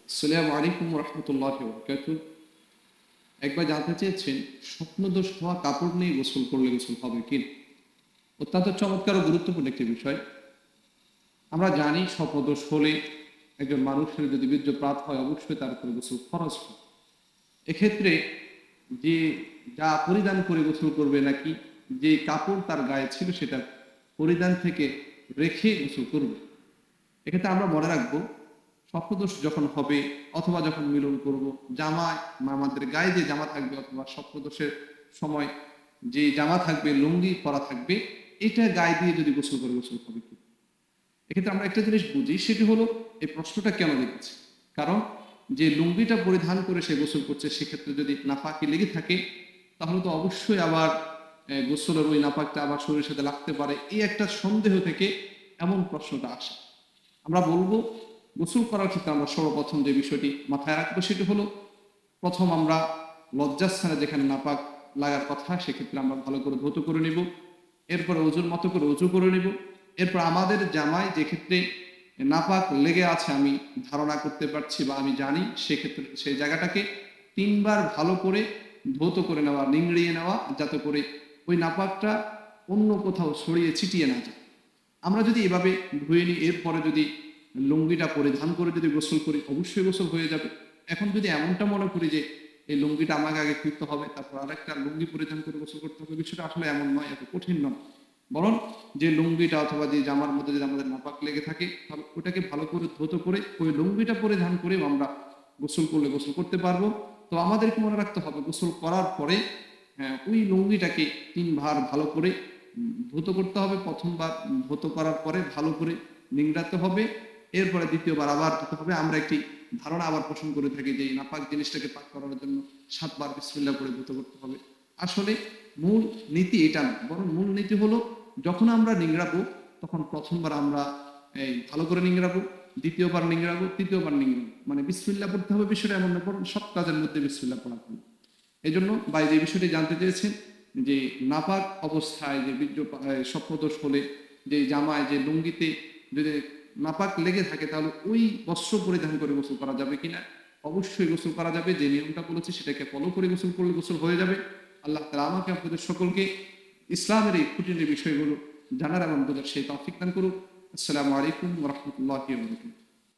আসসালামু আলাইকুম রহমতুল্লাহি ওয়া বারাকাতুহু। একবার জানতে চেয়েছেন স্বপ্নদোষ হওয়া কাপড় নিয়ে গোসল করলে গোসল হবে কি? অত্যন্ত চমৎকার ও গুরুত্বপূর্ণ একটি বিষয়। আমরা জানি স্বপ্নদোষ হলে একজন মানুষের যদি বীর্যপাত হয় অবশ্যই তার উপরে গোসল ফরজ হয়। এক্ষেত্রে যে যা পরিধান করে গোসল করবে নাকি যে কাপড় তার গায়ে ছিল সেটা পরিধান থেকে রেখে গোসল করবে। এক্ষেত্রে আমরা মনে রাখবো স্বপ্নদোষ যখন হবে অথবা যখন মিলন করব জামায় আমাদের গায়ে যে জামা থাকবে অথবা স্বপ্নদোষের সময় যে জামা থাকবে লুঙ্গি পরা থাকবে এটা গায়ে দিয়ে যদি গোসল করে গোসল হবে কি? এক্ষেত্রে আমরা একটা জিনিস বুঝি সেটি হলো এই প্রশ্নটা কেন লিখেছি, কারণ যে লুঙ্গিটা পরিধান করে সে গোসল করছে সেক্ষেত্রে যদি নাপাকি লেগে থাকে তাহলে তো অবশ্যই আবার গোসলের ওই নাপাকটা আবার শরীরের সাথে লাগতে পারে, এই একটা সন্দেহ থেকে এমন প্রশ্নটা আসে। আমরা বলবো গোসল করার ক্ষেত্রে আমরা সর্বপ্রথম যে বিষয়টি মাথায় রাখবো সেটি হলো প্রথম আমরা লজ্জাস্থানে যেখানে নাপাক লাগার কথা সেক্ষেত্রে আমরা ভালো করে ধৌত করে নিব, এরপর ওজুর মতো করে উজু করে নিব, এরপর আমাদের জামায় যে ক্ষেত্রে নাপাক লেগে আছে আমি ধারণা করতে পারছি বা আমি জানি সেক্ষেত্রে সেই জায়গাটাকে তিনবার ভালো করে ধৌত করে নেওয়া, নিংড়িয়ে নেওয়া, যাতে করে ওই নাপাকটা অন্য কোথাও ছড়িয়ে ছিটিয়ে না যায়। আমরা যদি এভাবে ধুয়ে নিই এরপরে যদি লুঙ্গিটা পরিধান করে যদি গোসল করি অবশ্যই গোসল হয়ে যাবে। এখন যদি এমনটা মনে করি যে এই লুঙ্গিটা আমাকে আগে খুলতে হবে তারপর আরেকটা লুঙ্গি পরিধান করে গোসল করতে হবে, বিষয়টা আসলে এমন নয়, এত কঠিন নয়। বরং যে লুঙ্গিটা অথবা যে জামার মধ্যে যদি আমাদের নাপাক লেগে থাকে তাহলে ওটাকে ভালো করে ধৌত করে ওই লুঙ্গিটা পরিধান করেও আমরা গোসল করলে গোসল করতে পারবো। তো আমাদেরকে মনে রাখতে হবে গোসল করার পরে ওই লুঙ্গিটাকে তিনবার ভালো করে ধৌত করতে হবে। প্রথমবার ধৌত করার পরে ভালো করে নিংড়াতে হবে, এরপরে দ্বিতীয়বার আবার ধুতে হবে। আমরা একটি ধারণা আবার পোষণ করে থাকি যে এই নাপাক জিনিসটাকে পাক করার জন্য 7 বার বিসমিল্লাহ করে ধৌত করতে হবে। আসলে মূল নীতি এটা না, বরং মূল নীতি হলো যখন আমরা নিংড়াবো তখন প্রথমবার আমরা এই ভালো করে নিংড়াবো, দ্বিতীয়বার নিংড়াবো, তৃতীয়বার নিংড়াবো, মানে বিসমিল্লাহ পড়তে হবে। বিষয়টা এমন না, বরং সব কাজের মধ্যে বিসমিল্লাহ পড়া হবে। এই জন্য ভাই যে বিষয়টি জানতে চেয়েছেন যে নাপাক অবস্থায় যে স্বপ্নদোষ হলে যে জামায় যে লুঙ্গিতে যদি নাপাক লেগে থাকে তাহলে ওই বস্ত্র পরিধান করে গোসল করা যাবে কিনা? অবশ্যই গোসল করা যাবে। যে নিয়মটা বলেছে সেটাকে ফলো করে গোসল করলে গোসল হয়ে যাবে। আল্লাহ তাআলা আমাকে আপনাদের সকলকে ইসলামের এই খুঁটিনাটি বিষয়গুলো জানার এবং বোঝার সেই তৌফিক দান করুন। আসসালামু আলাইকুম ওয়া রাহমাতুল্লাহি ওয়া বারাকাতুহু।